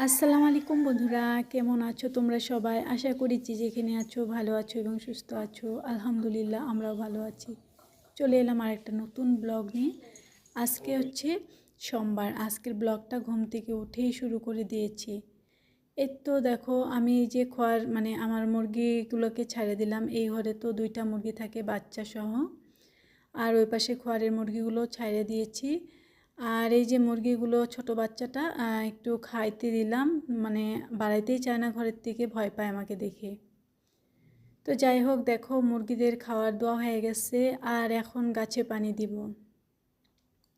আসসালামু আলাইকুম বন্ধুরা, কেমন আছো তোমরা সবাই? আশা করি যে যেখানে আছো ভালো আছো এবং সুস্থ আছো। আলহামদুলিল্লাহ আমরাও ভালো আছি। চলে এলাম আর একটা নতুন ব্লগ নিয়ে। আজকে হচ্ছে সোমবার। আজকের ব্লগটা ঘুম থেকে উঠেই শুরু করে দিয়েছি। এই তো দেখো, আমি এই যে খোয়ার আমার মুরগিগুলোকে ছাড়ে দিলাম। এই ঘরে তো 2টা মুরগি থাকে বাচ্চা সহ, আর ওই পাশে খোয়ারের মুরগিগুলো ছাইড়ে দিয়েছি। আর এই যে মুরগিগুলো ছোট বাচ্চাটা একটু খাইতে দিলাম, বাড়াইতেই চায় না ঘরের থেকে, ভয় পায় আমাকে দেখে। তো যাই হোক, দেখো মুরগিদের খাওয়ার দেওয়া হয়ে গেছে আর এখন গাছে পানি দিব।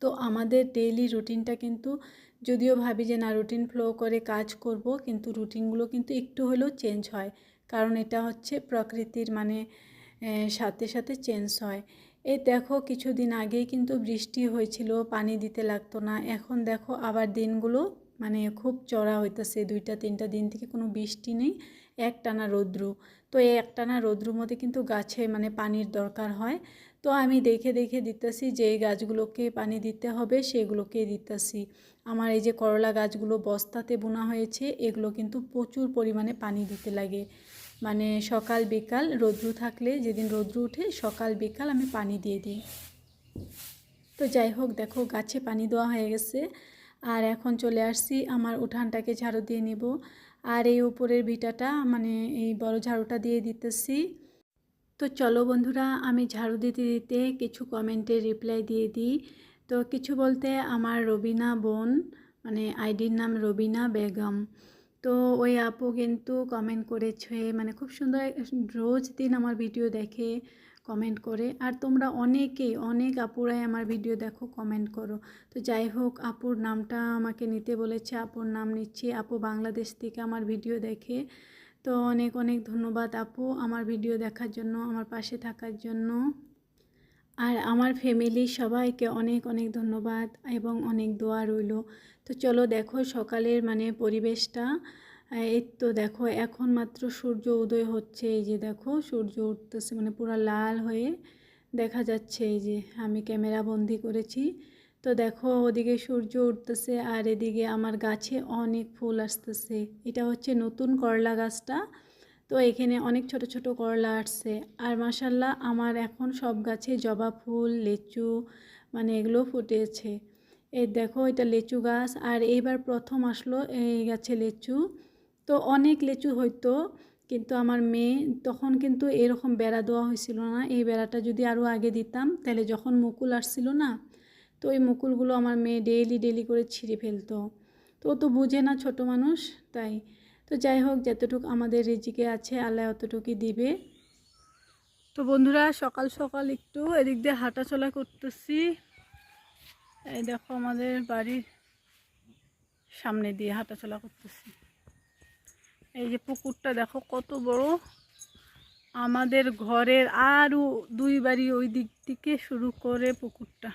তো আমাদের ডেইলি রুটিনটা কিন্তু, যদিও ভাবি যে না রুটিন ফলো করে কাজ করব, কিন্তু রুটিনগুলো কিন্তু একটু হলেও চেঞ্জ হয়। কারণ এটা হচ্ছে প্রকৃতির সাথে সাথে চেঞ্জ হয়। এই দেখো, কিছুদিন আগেই কিন্তু বৃষ্টি হয়েছিল, পানি দিতে লাগতো না। এখন দেখো আবার দিনগুলো খুব চড়া হইতেছে। 2-3টা দিন থেকে কোনো বৃষ্টি নেই, একটানা রৌদ্র। তো এই একটানা রৌদ্রের মধ্যে কিন্তু গাছে পানির দরকার হয়। তো আমি দেখে দেখে দিতেছি, যে গাছগুলোকে পানি দিতে হবে সেগুলোকে দিতেছি। আমার এই যে করলা গাছগুলো বস্তাতে বোনা হয়েছে, এগুলো কিন্তু প্রচুর পরিমাণে পানি দিতে লাগে। সকাল বিকাল রৌদ্র থাকলে, যেদিন রৌদ্র উঠে সকাল বিকাল আমি পানি দিয়ে দিই। তো যাই হোক, দেখো গাছে পানি দেওয়া হয়ে গেছে। আর এখন চলে আসছি আমার উঠানটাকে ঝাড়ু দিয়ে নিব। আর এই উপরের ভিটাটা এই বড় ঝাড়ুটা দিয়ে দিতেছি। তো চলো বন্ধুরা, আমি ঝাড়ু দিতে দিতে কিছু কমেন্টে রিপ্লাই দিয়ে দিই। তো কিছু বলতে, আমার রবিনা বোন, আইডির নাম রবিনা বেগম। তো ওই আপু কিন্তু কমেন্ট করেছে, খুব সুন্দর। রোজ দিন আমার ভিডিও দেখে, কমেন্ট করে। আর তোমরা অনেক আপুরাই আমার ভিডিও দেখো, কমেন্ট করো। তো যাই হোক, আপুর নামটা আমাকে নিতে বলেছে, আপুর নাম নিচ্ছি। আপু বাংলাদেশ থেকে আমার ভিডিও দেখে। তো অনেক অনেক ধন্যবাদ আপু, আমার ভিডিও দেখার জন্য, আমার পাশে থাকার জন্য। আর আমার ফ্যামিলি সবাইকে অনেক অনেক ধন্যবাদ এবং অনেক দোয়া রইল। তো চলো দেখো সকালের পরিবেশটা। এই তো দেখো, এখন মাত্র সূর্য উদয় হচ্ছে। এই যে দেখো সূর্য উঠতেছে, পুরো লাল হয়ে দেখা যাচ্ছে। এই যে আমি ক্যামেরা বন্দি করেছি। তো দেখো ওদিকে সূর্য উঠতেছে আর এদিকে আমার গাছে অনেক ফুল আসতেছে। এটা হচ্ছে নতুন করলা গাছটা। তো এখানে অনেক ছোট ছোট করলা আসছে। আর মাশাল্লাহ আমার এখন সব গাছে জবা ফুল, লিচু এগুলো ফুটেছে। এই দেখো, এটা লিচু গাছ। আর এইবার প্রথম আসলো এই গাছে লিচু। তো অনেক লিচু হইতো, কিন্তু আমার মেয়ে তখন কিন্তু এরকম বেড়া দেওয়া হয়েছিল না। এই বেড়াটা যদি আরও আগে দিতাম, তাহলে যখন মুকুল আসছিল না, তো ওই মুকুলগুলো আমার মেয়ে ডেইলি ডেইলি করে ছিঁড়ে ফেলতো। তো ও তো বুঝে না, ছোট মানুষ, তাই। তো যাই হোক, যতটুকু আমাদের রিজিকে আছে আল্লাহ অতটুকুই দিবে। তো বন্ধুরা, সকাল সকাল একটু এদিক দিয়ে হাঁটাচলা করতেছি। এই দেখো আমাদের বাড়ির সামনে দিয়ে হাঁটাচলা করতেছি। এই যে পুকুরটা দেখো কত বড়। আমাদের ঘরের আরও 2 বাড়ি ওই দিক থেকে শুরু করে পুকুরটা।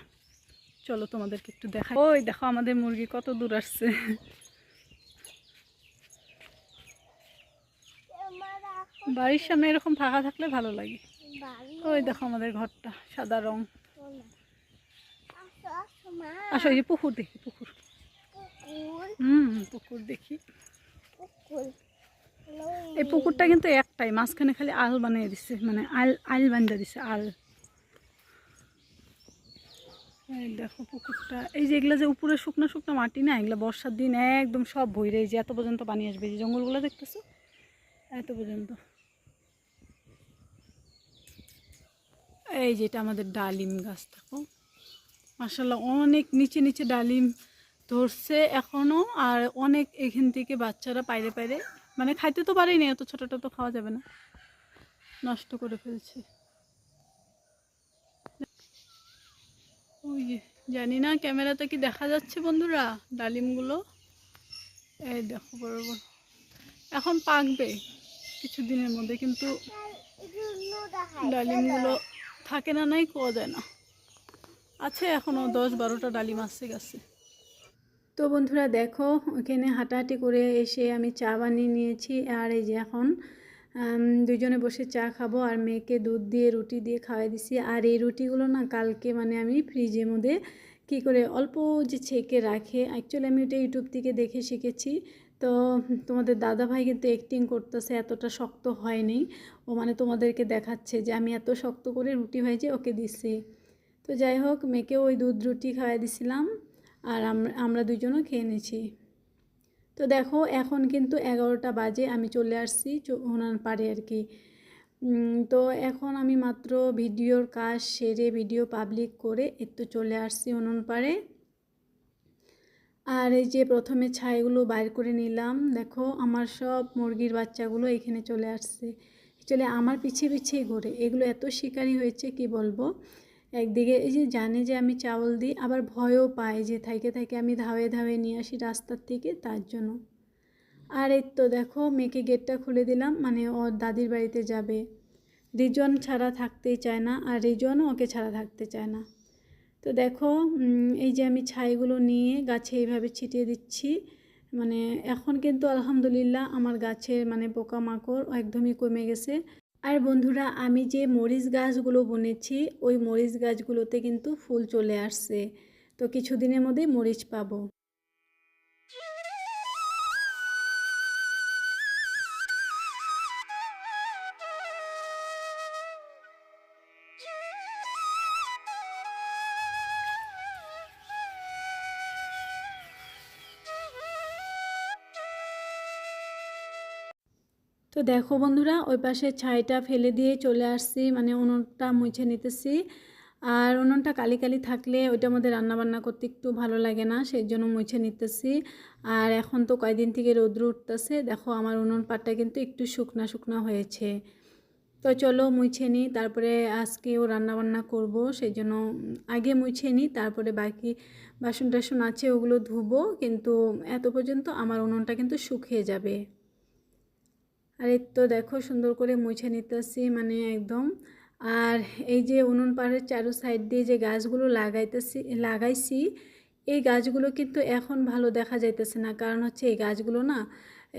চলো তোমাদেরকে একটু দেখাই। ওই দেখো আমাদের মুরগি কত দূর আসছে। বাড়ির সামনে এরকম ফাঁকা থাকলে ভালো লাগে। ওই দেখো আমাদের ঘরটা সাদা রং। আসো, এই যে পুকুর দেখি, পুকুর। পুকুর দেখি। এই পুকুরটা কিন্তু একটাই, মাঝখানে খালি আল বানিয়ে দিচ্ছে, আল বানিয়ে দিচ্ছে, আল। এই দেখো পুকুরটা। এই যে এগুলা যে উপরে শুকনো শুকনো মাটি না, এগুলা বর্ষার দিন একদম সব ভইরে, এই যে এত পর্যন্ত পানি আসবে। এই যে জঙ্গলগুলো দেখতেছো, এত পর্যন্ত। এই যেটা আমাদের ডালিম গাছ, দেখো মাশাআল্লাহ অনেক নিচে নিচে ডালিম ধরছে এখনো। আর অনেক এখান থেকে বাচ্চারা পাইরে পাইরে, খাইতে তো পারেই না, এত ছোটটা তো খাওয়া যাবে না, নষ্ট করে ফেলছে। ওই যে, জানি না ক্যামেরাতে কি দেখা যাচ্ছে বন্ধুরা, ডালিমগুলো। এই দেখো বড় বড়, এখন পাকবে কিছুদিনের মধ্যে, কিন্তু ডালিমগুলো থাকে না, নাই কোয়া যায় না। আছে এখনো 10-12টা ডালিম আছে গাছে। তো বন্ধুরা দেখো, ওখানে হাঁটাহাঁটি করে এসে আমি চা বানিয়ে নিয়েছি। আর এই যে এখন দুজনে বসে চা খাবো। আর মেয়েকে দুধ দিয়ে রুটি দিয়ে খাওয়াই দিছি। আর এই রুটিগুলো না কালকে আমি ফ্রিজের মধ্যে কী করে অল্প যে ছেঁকে রাখে, অ্যাকচুয়ালি আমি ওটা ইউটিউব থেকে দেখে শিখেছি। তো তোমাদের দাদাভাই কিন্তু অ্যাক্টিং করতেছে, এতটা শক্ত হয়নি। ও মানে তোমাদেরকে দেখাচ্ছে যে আমি এত শক্ত করে রুটি ভেজে ওকে দিছি। তো যাই হোক, মেয়েকে ওই দুধ রুটি খাওয়াই দিছিলাম, আর আমরা দুজনও খেয়ে নিয়েছি। তো দেখো এখন কিন্তু 11টা বাজে, আমি চলে আসছি ওনার পাড়ে আর কি। তো এখন আমি মাত্র ভিডিওর কাজ সেরে ভিডিও পাবলিক করে একটু চলে আসছি উনুন পাড়ে। আর এই যে প্রথমে ছাইগুলো বাইর করে নিলাম। দেখো আমার সব মুরগির বাচ্চাগুলো এখানে চলে আসছে, চলে আমার পিছিয়ে পিছিয়ে ঘুরে। এগুলো এত শিকারি হয়েছে কি বলবো। একদিকে এই যে জানে যে আমি চাউল দিই, আবার ভয়ও পায় যে থাইকে থাইকে আমি ধাওয়ে ধাওয়ে নিয়ে আসি রাস্তার থেকে, তার জন্য। আর এই তো দেখো মেয়েকে গেটটা খুলে দিলাম, মানে ওর দাদির বাড়িতে যাবে। রিজন ছাড়া থাকতেই চায় না, আর রিজনও ওকে ছাড়া থাকতে চায় না। তো দেখো এই যে আমি ছাইগুলো নিয়ে গাছে এইভাবে ছিটিয়ে দিচ্ছি। মানে এখন কিন্তু আলহামদুলিল্লাহ আমার গাছের মানে পোকামাকড় একদমই কমে গেছে। আর বন্ধুরা, আমি যে মরিচ গাছগুলো বুনেছি ওই মরিচ গাছগুলোতে কিন্তু ফুল চলে আসছে। তো কিছুদিনের মধ্যেই মরিচ পাবো। তো দেখো বন্ধুরা, ওই পাশে ছাইটা ফেলে দিয়ে চলে আসছি, মানে উনুনটা মুছে নিতেছি। আর উনুনটা কালি কালি থাকলে ওইটার মধ্যে রান্নাবান্না করতে একটু ভালো লাগে না, সেই জন্য মুছে নিতেছি। আর এখন তো কয়েকদিন থেকে রৌদ্র উঠতেছে, দেখো আমার উনুন পাটটা কিন্তু একটু শুকনা শুকনা হয়েছে। তো চলো মুছে নিই, তারপরে আজকেও রান্নাবান্না করব, সেই জন্য আগে মুছে নিই, তারপরে বাকি বাসন টাসন আছে ওগুলো ধুবো। কিন্তু এত পর্যন্ত আমার উনুনটা কিন্তু শুকিয়ে যাবে। আর এই তো দেখো সুন্দর করে মুছে নিতেছি, মানে একদম। আর এই যে উনুন পাড়ের চারু সাইড দিয়ে যে গাছগুলো লাগাইছি, এই গাছগুলো কিন্তু এখন ভালো দেখা যাইতেছে না। কারণ হচ্ছে এই গাছগুলো না,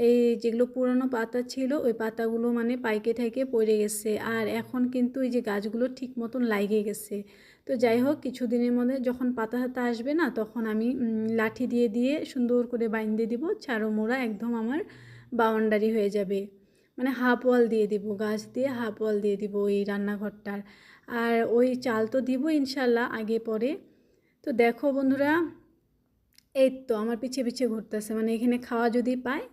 এই যেগুলো পুরানো পাতা ছিল ওই পাতাগুলো মানে পাইকে ঠাইকে পড়ে গেছে। আর এখন কিন্তু এই যে গাছগুলো ঠিক মতন লাগিয়ে গেছে। তো যাই হোক, কিছুদিনের মধ্যে যখন পাতা হাতা আসবে না, তখন আমি লাঠি দিয়ে দিয়ে সুন্দর করে বাইন্ধে দিব, চারো মোড়া একদম আমার বাউন্ডারি হয়ে যাবে। মানে হাফ ওয়াল দিয়ে দিব, গাছ দিয়ে হাফ ওয়াল দিয়ে দিব ওই রান্নাঘরটার। আর ওই চাল তো দিব ইনশাল্লাহ আগে পরে। তো দেখো বন্ধুরা, এই তো আমার পিছিয়ে পিছিয়ে ঘুরতেছে, মানে এখানে খাওয়া যদি পায়।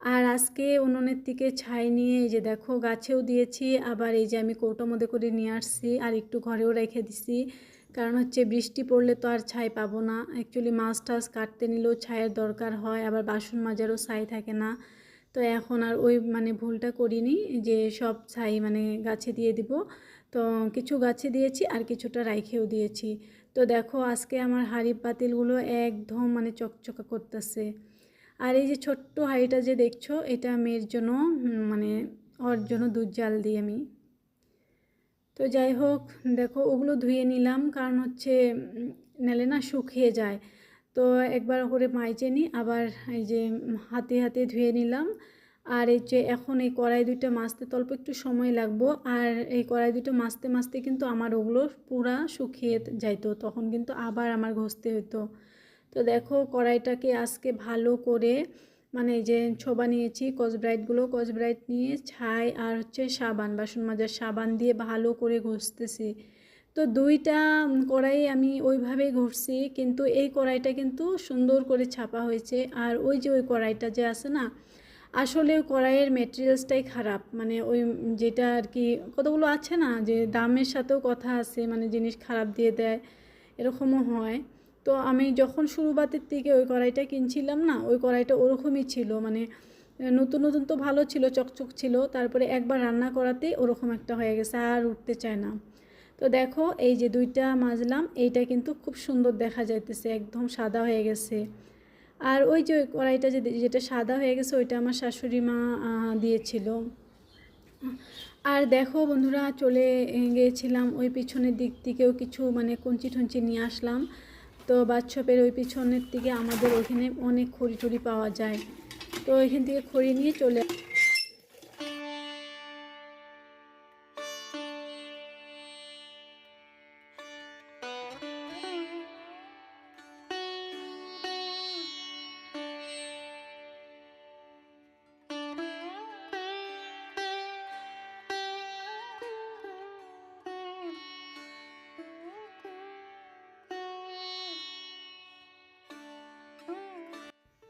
আর আজকে উনুনের থেকে ছাই নিয়ে এই যে দেখো গাছেও দিয়েছি, আবার এই যে আমি কৌটোর মধ্যে করে নিয়ে আসছি আর একটু ঘরেও রেখে দিছি। কারণ হচ্ছে বৃষ্টি পড়লে তো আর ছাই পাবো না। অ্যাকচুয়ালি মাছ টাছ কাটতে নিলেও ছাইয়ের দরকার হয়, আবার বাসন মাজারও ছাই থাকে না। তো এখন আর ওই মানে ভুলটা করিনি যে সব ছাই মানে গাছে দিয়ে দিব। তো কিছু গাছে দিয়েছি আর কিছুটা রাইখেও দিয়েছি। তো দেখো আজকে আমার হাঁড়ি পাতিলগুলো একদম মানে চকচকা করতেছে। আর এই যে ছোট্ট হাঁড়িটা যে দেখছো, এটা মেয়ের জন্য, মানে ওর জন্য দুধ জাল দিই আমি। তো যাই হোক, দেখো ওগুলো ধুয়ে নিলাম, কারণ হচ্ছে নালে না শুকিয়ে যায়। তো একবার করে মাইজে নিই, আবার এই যে হাতে হাতে ধুয়ে নিলাম। আর এই যে এখন এই কড়াই দুটো মাজতে অল্প একটু সময় লাগবো। আর এই কড়াই দুটো মাজতে মাজতে কিন্তু আমার ওগুলো পুরা শুকিয়ে যাইতো, তখন কিন্তু আবার আমার ঘষতে হতো। তো দেখো কড়াইটাকে আজকে ভালো করে, মানে এই যে ছোবা নিয়েছি, কসব্রাইট নিয়ে ছাই আর হচ্ছে সাবান, বাসন মাজার সাবান দিয়ে ভালো করে ঘষতেছি। তো দুইটা কড়াই আমি ওইভাবেই ঘষছি, কিন্তু এই কড়াইটা কিন্তু সুন্দর করে ছাপা হয়েছে। আর ওই যে ওই কড়াইটা যে আছে না, আসলে ওই কড়াইয়ের মেটেরিয়ালসটাই খারাপ। মানে ওই যেটা আর কি কতগুলো আছে না যে দামের সাথেও কথা আছে, মানে জিনিস খারাপ দিয়ে দেয়, এরকমও হয়। তো আমি যখন শুরুবাতের থেকে ওই কড়াইটা কিনছিলাম না, ওই কড়াইটা ওরকমই ছিল, মানে নতুন নতুন তো ভালো ছিল, চকচক ছিল, তারপরে একবার রান্না করাতেই ওরকম একটা হয়ে গেছে, আর উঠতে চায় না। তো দেখো এই যে দুইটা মাজলাম, এইটা কিন্তু খুব সুন্দর দেখা যাইতেছে, একদম সাদা হয়ে গেছে। আর ওই যে ওই কড়াইটা যেটা সাদা হয়ে গেছে ওইটা আমার শাশুড়ি মা দিয়েছিল। আর দেখো বন্ধুরা, চলে গিয়েছিলাম ওই পিছনের দিক থেকেও কিছু মানে কঞ্চি টঞ্চি নিয়ে আসলাম। তো বাচ্চপের ওই পিছনের দিকে আমাদের ওখানে অনেক খড়ি টড়ি পাওয়া যায়। তো এখান থেকে খড়ি নিয়ে চলে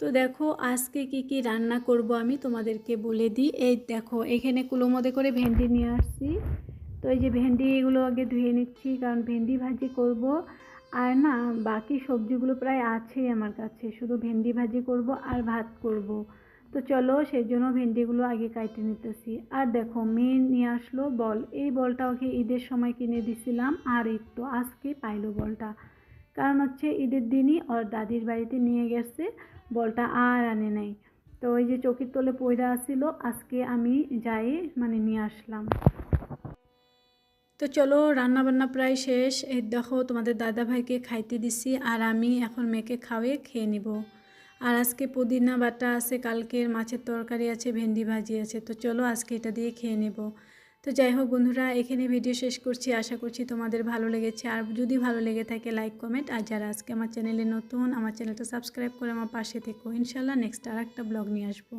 তো দেখো আজকে কি কি রান্না করব আমি তোমাদেরকে বলে দিই। এই দেখো এখানে কুলোর মধ্যে করে ভেন্ডি নিয়ে আসছি। তো এই যে ভেন্ডিগুলো আগে ধুয়ে নিচ্ছি, কারণ ভেন্ডি ভাজি করব। আর না বাকি সবজিগুলো প্রায় আছেই আমার কাছে, শুধু ভেন্ডি ভাজি করব আর ভাত করব। তো চলো সেই জন্য ভেন্ডিগুলো আগে কাটে নিতেছি। আর দেখো মেয়ে নিয়ে আসলো বল, এই বলটা ওকে ঈদের সময় কিনে দিছিলাম, আর এই তো আজকে পাইলো বলটা। কারণ হচ্ছে ঈদের দিনই ওর দাদির বাড়িতে নিয়ে গেছে, বলটা আর আনে নাই। তো ওই যে চকির তলে পয়রা আসছিল, আজকে আমি যাই মানে নিয়ে আসলাম। তো চলো রান্না বান্না প্রায় শেষ। এই দেখো তোমাদের দাদা ভাইকে খাইতে দিছি, আর আমি এখন মেয়েকে খাওয়ে খেয়ে নিব। আর আজকে পুদিনা বাটা আছে, কালকের মাছের তরকারি আছে, ভেন্ডি ভাজি আছে। তো চলো আজকে এটা দিয়ে খেয়ে নেব। তো যাই হোক বন্ধুরা, এখানে ভিডিও শেষ করছি। আশা করছি তোমাদের ভালো লেগেছে। আর যদি ভালো লেগে থাকে লাইক কমেন্ট, আর যারা আজকে আমার চ্যানেলে নতুন, আমার চ্যানেলটা সাবস্ক্রাইব করে আমার পাশে থেকো। ইনশাল্লাহ নেক্সট আর একটা ব্লগ নিয়ে আসবো।